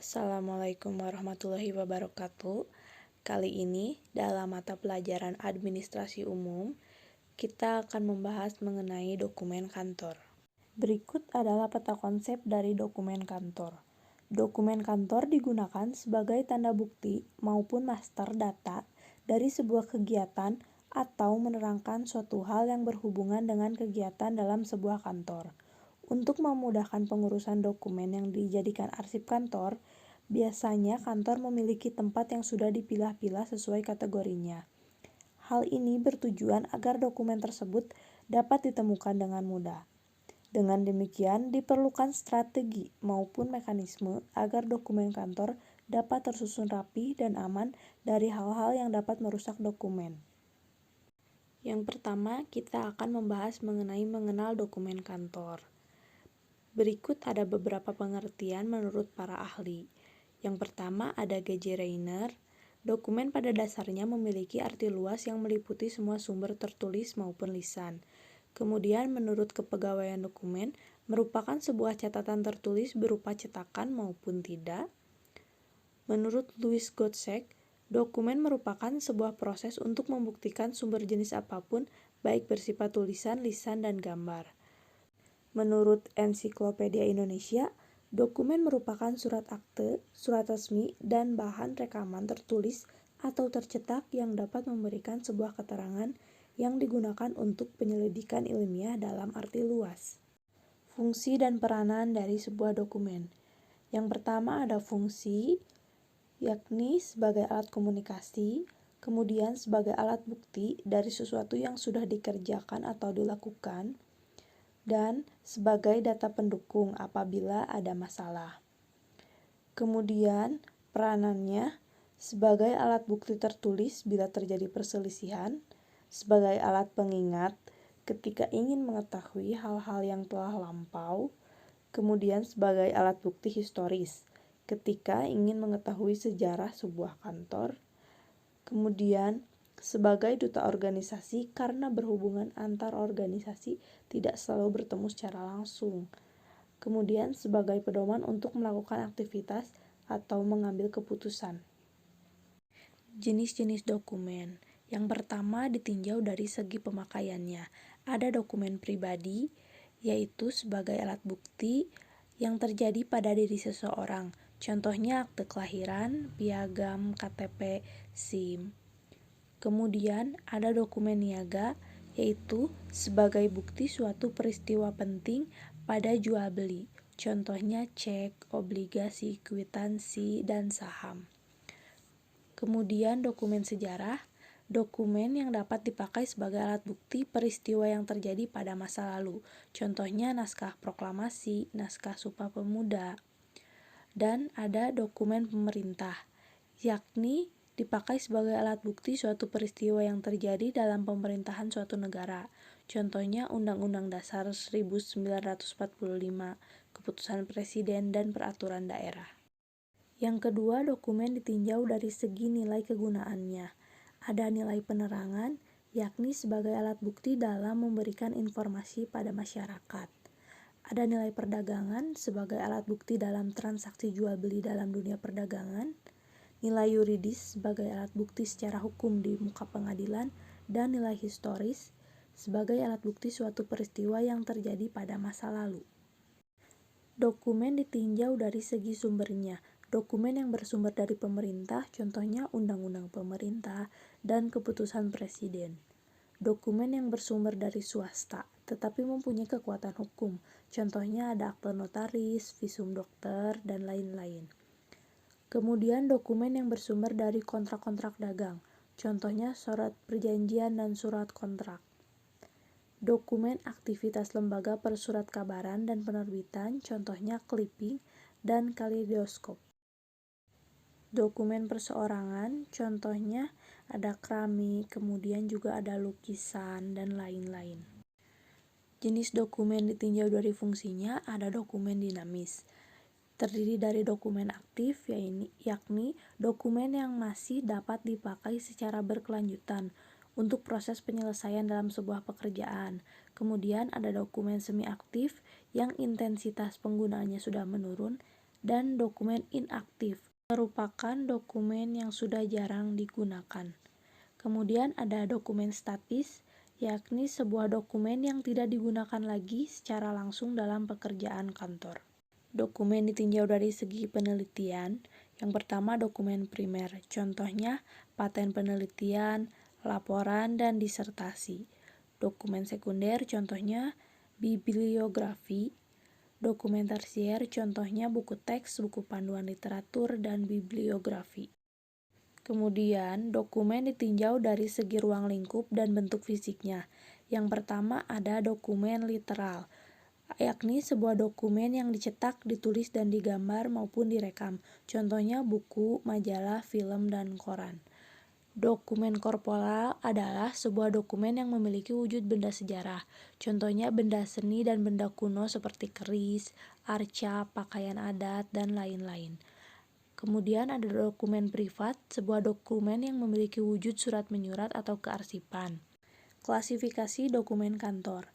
Assalamualaikum warahmatullahi wabarakatuh. Kali ini, dalam mata pelajaran Administrasi Umum, kita akan membahas mengenai dokumen kantor. Berikut adalah peta konsep dari dokumen kantor. Dokumen kantor digunakan sebagai tanda bukti maupun master data dari sebuah kegiatan atau menerangkan suatu hal yang berhubungan dengan kegiatan dalam sebuah kantor. Untuk memudahkan pengurusan dokumen yang dijadikan arsip kantor, biasanya kantor memiliki tempat yang sudah dipilah-pilah sesuai kategorinya. Hal ini bertujuan agar dokumen tersebut dapat ditemukan dengan mudah. Dengan demikian, diperlukan strategi maupun mekanisme agar dokumen kantor dapat tersusun rapi dan aman dari hal-hal yang dapat merusak dokumen. Yang pertama, kita akan membahas mengenai mengenal dokumen kantor. Berikut ada beberapa pengertian menurut para ahli. Yang pertama ada G.J. Reiner. Dokumen pada dasarnya memiliki arti luas yang meliputi semua sumber tertulis maupun lisan. Kemudian menurut kepegawaian dokumen, merupakan sebuah catatan tertulis berupa cetakan maupun tidak. Menurut Louis Gottschalk, dokumen merupakan sebuah proses untuk membuktikan sumber jenis apapun, baik bersifat tulisan, lisan, dan gambar. Menurut Ensiklopedia Indonesia, dokumen merupakan surat akte, surat resmi, dan bahan rekaman tertulis atau tercetak yang dapat memberikan sebuah keterangan yang digunakan untuk penyelidikan ilmiah dalam arti luas. Fungsi dan peranan dari sebuah dokumen. Yang pertama ada fungsi, yakni sebagai alat komunikasi, kemudian sebagai alat bukti dari sesuatu yang sudah dikerjakan atau dilakukan, dan sebagai data pendukung apabila ada masalah. Kemudian, peranannya sebagai alat bukti tertulis bila terjadi perselisihan, sebagai alat pengingat ketika ingin mengetahui hal-hal yang telah lampau, kemudian sebagai alat bukti historis ketika ingin mengetahui sejarah sebuah kantor, kemudian sebagai duta organisasi karena berhubungan antar organisasi tidak selalu bertemu secara langsung. Kemudian sebagai pedoman untuk melakukan aktivitas atau mengambil keputusan. Jenis-jenis dokumen. Yang pertama ditinjau dari segi pemakaiannya. Ada dokumen pribadi, yaitu sebagai alat bukti yang terjadi pada diri seseorang. Contohnya akte kelahiran, piagam, KTP, SIM. Kemudian ada dokumen niaga, yaitu sebagai bukti suatu peristiwa penting pada jual beli. Contohnya cek, obligasi, kwitansi, dan saham. Kemudian dokumen sejarah, dokumen yang dapat dipakai sebagai alat bukti peristiwa yang terjadi pada masa lalu. Contohnya naskah proklamasi, naskah Sumpah Pemuda. Dan ada dokumen pemerintah, yakni dipakai sebagai alat bukti suatu peristiwa yang terjadi dalam pemerintahan suatu negara. Contohnya Undang-Undang Dasar 1945, Keputusan Presiden, dan Peraturan Daerah. Yang kedua, dokumen ditinjau dari segi nilai kegunaannya. Ada nilai penerangan, yakni sebagai alat bukti dalam memberikan informasi pada masyarakat. Ada nilai perdagangan sebagai alat bukti dalam transaksi jual-beli dalam dunia perdagangan. Nilai yuridis sebagai alat bukti secara hukum di muka pengadilan, dan nilai historis sebagai alat bukti suatu peristiwa yang terjadi pada masa lalu. Dokumen ditinjau dari segi sumbernya. Dokumen yang bersumber dari pemerintah, contohnya Undang-Undang Pemerintah dan Keputusan Presiden. Dokumen yang bersumber dari swasta, tetapi mempunyai kekuatan hukum, contohnya ada akte notaris, visum dokter, dan lain-lain. Kemudian dokumen yang bersumber dari kontrak-kontrak dagang, contohnya surat perjanjian dan surat kontrak. Dokumen aktivitas lembaga persurat kabaran dan penerbitan, contohnya clipping dan kaleidoskop. Dokumen perseorangan, contohnya ada keramik, kemudian juga ada lukisan, dan lain-lain. Jenis dokumen ditinjau dari fungsinya, ada dokumen dinamis. Terdiri dari dokumen aktif, yakni dokumen yang masih dapat dipakai secara berkelanjutan untuk proses penyelesaian dalam sebuah pekerjaan. Kemudian ada dokumen semi-aktif yang intensitas penggunaannya sudah menurun, dan dokumen inaktif, merupakan dokumen yang sudah jarang digunakan. Kemudian ada dokumen statis, yakni sebuah dokumen yang tidak digunakan lagi secara langsung dalam pekerjaan kantor. Dokumen ditinjau dari segi penelitian. Yang pertama, dokumen primer, contohnya paten penelitian, laporan, dan disertasi. Dokumen sekunder, contohnya bibliografi. Dokumen tersier, contohnya buku teks, buku panduan literatur, dan bibliografi. Kemudian, dokumen ditinjau dari segi ruang lingkup dan bentuk fisiknya. Yang pertama ada dokumen literal, yakni sebuah dokumen yang dicetak, ditulis, dan digambar maupun direkam. Contohnya buku, majalah, film, dan koran. Dokumen korporal adalah sebuah dokumen yang memiliki wujud benda sejarah. Contohnya benda seni dan benda kuno seperti keris, arca, pakaian adat, dan lain-lain. Kemudian ada dokumen privat, sebuah dokumen yang memiliki wujud surat menyurat atau kearsipan. Klasifikasi dokumen kantor.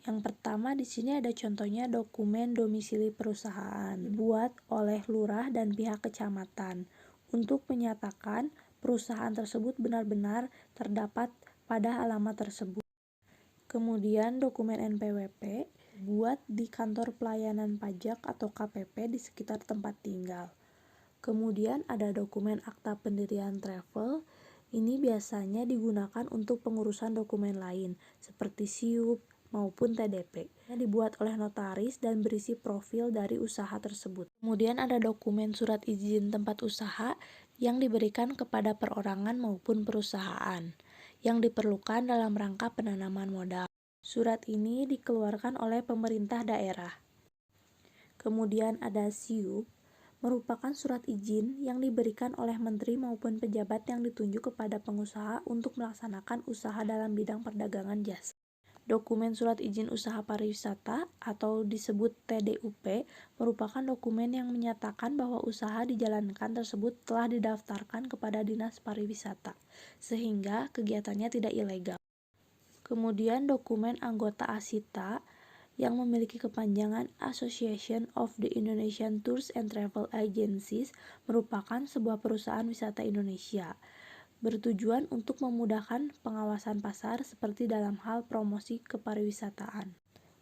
Yang pertama di sini ada contohnya dokumen domisili perusahaan, dibuat oleh lurah dan pihak kecamatan untuk menyatakan perusahaan tersebut benar-benar terdapat pada alamat tersebut. Kemudian dokumen NPWP dibuat di kantor pelayanan pajak atau KPP di sekitar tempat tinggal. Kemudian ada dokumen akta pendirian travel. Ini biasanya digunakan untuk pengurusan dokumen lain seperti SIUP maupun TDP. Dibuat oleh notaris dan berisi profil dari usaha tersebut. Kemudian ada dokumen surat izin tempat usaha yang diberikan kepada perorangan maupun perusahaan yang diperlukan dalam rangka penanaman modal. Surat ini dikeluarkan oleh pemerintah daerah. Kemudian ada SIUP, merupakan surat izin yang diberikan oleh menteri maupun pejabat yang ditunjuk kepada pengusaha untuk melaksanakan usaha dalam bidang perdagangan jasa. Dokumen surat izin usaha pariwisata atau disebut TDUP merupakan dokumen yang menyatakan bahwa usaha dijalankan tersebut telah didaftarkan kepada Dinas Pariwisata, sehingga kegiatannya tidak ilegal. Kemudian dokumen anggota ASITA yang memiliki kepanjangan Association of the Indonesian Tours and Travel Agencies merupakan sebuah perusahaan wisata Indonesia, bertujuan untuk memudahkan pengawasan pasar seperti dalam hal promosi kepariwisataan.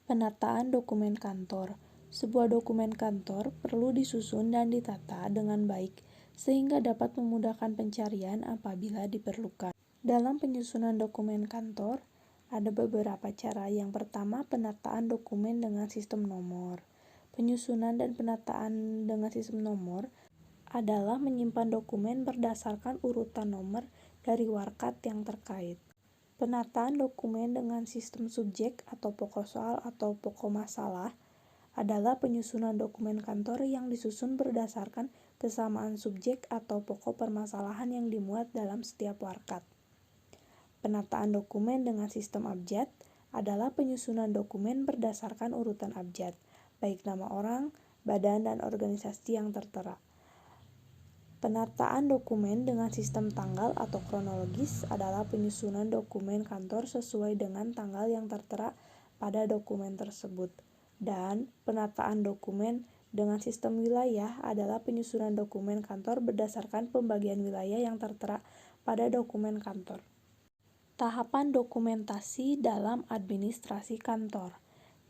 Penataan dokumen kantor. Sebuah dokumen kantor perlu disusun dan ditata dengan baik sehingga dapat memudahkan pencarian apabila diperlukan. Dalam penyusunan dokumen kantor, ada beberapa cara. Yang pertama, penataan dokumen dengan sistem nomor. Penyusunan dan penataan dengan sistem nomor adalah menyimpan dokumen berdasarkan urutan nomor dari warkat yang terkait. Penataan dokumen dengan sistem subjek atau pokok soal atau pokok masalah adalah penyusunan dokumen kantor yang disusun berdasarkan kesamaan subjek atau pokok permasalahan yang dimuat dalam setiap warkat. Penataan dokumen dengan sistem abjad adalah penyusunan dokumen berdasarkan urutan abjad, baik nama orang, badan, dan organisasi yang tertera. Penataan dokumen dengan sistem tanggal atau kronologis adalah penyusunan dokumen kantor sesuai dengan tanggal yang tertera pada dokumen tersebut. Dan penataan dokumen dengan sistem wilayah adalah penyusunan dokumen kantor berdasarkan pembagian wilayah yang tertera pada dokumen kantor. Tahapan dokumentasi dalam administrasi kantor.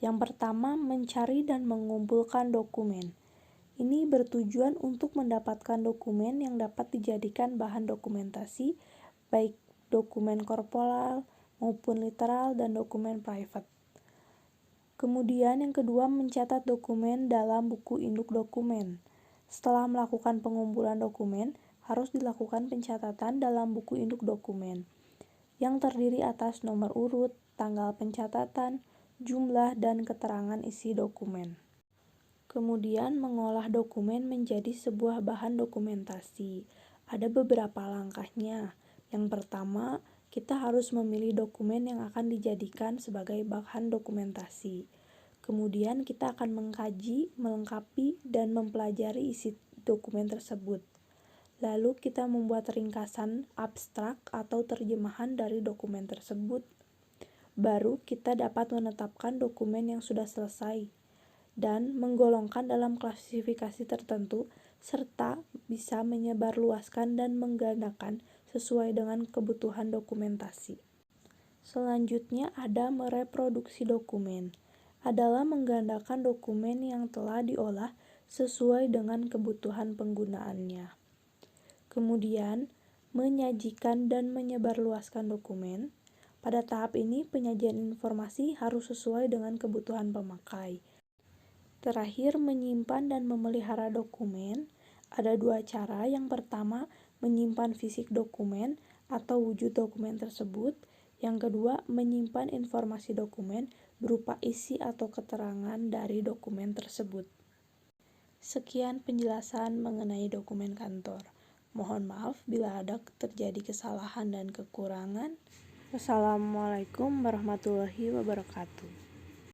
Yang pertama, mencari dan mengumpulkan dokumen. Ini bertujuan untuk mendapatkan dokumen yang dapat dijadikan bahan dokumentasi, baik dokumen korporal maupun literal dan dokumen private. Kemudian yang kedua, mencatat dokumen dalam buku induk dokumen. Setelah melakukan pengumpulan dokumen, harus dilakukan pencatatan dalam buku induk dokumen yang terdiri atas nomor urut, tanggal pencatatan, jumlah, dan keterangan isi dokumen. Kemudian mengolah dokumen menjadi sebuah bahan dokumentasi. Ada beberapa langkahnya. Yang pertama, kita harus memilih dokumen yang akan dijadikan sebagai bahan dokumentasi. Kemudian kita akan mengkaji, melengkapi, dan mempelajari isi dokumen tersebut. Lalu kita membuat ringkasan abstrak atau terjemahan dari dokumen tersebut. Baru kita dapat menetapkan dokumen yang sudah selesai. dan menggolongkan dalam klasifikasi tertentu, serta bisa menyebarluaskan dan menggandakan sesuai dengan kebutuhan dokumentasi. Selanjutnya ada mereproduksi dokumen, adalah menggandakan dokumen yang telah diolah sesuai dengan kebutuhan penggunaannya. Kemudian, menyajikan dan menyebarluaskan dokumen. Pada tahap ini, penyajian informasi harus sesuai dengan kebutuhan pemakai. Terakhir, menyimpan dan memelihara dokumen. Ada dua cara. Yang pertama, menyimpan fisik dokumen atau wujud dokumen tersebut. Yang kedua, menyimpan informasi dokumen berupa isi atau keterangan dari dokumen tersebut. Sekian penjelasan mengenai dokumen kantor. Mohon maaf bila ada terjadi kesalahan dan kekurangan. Wassalamualaikum warahmatullahi wabarakatuh.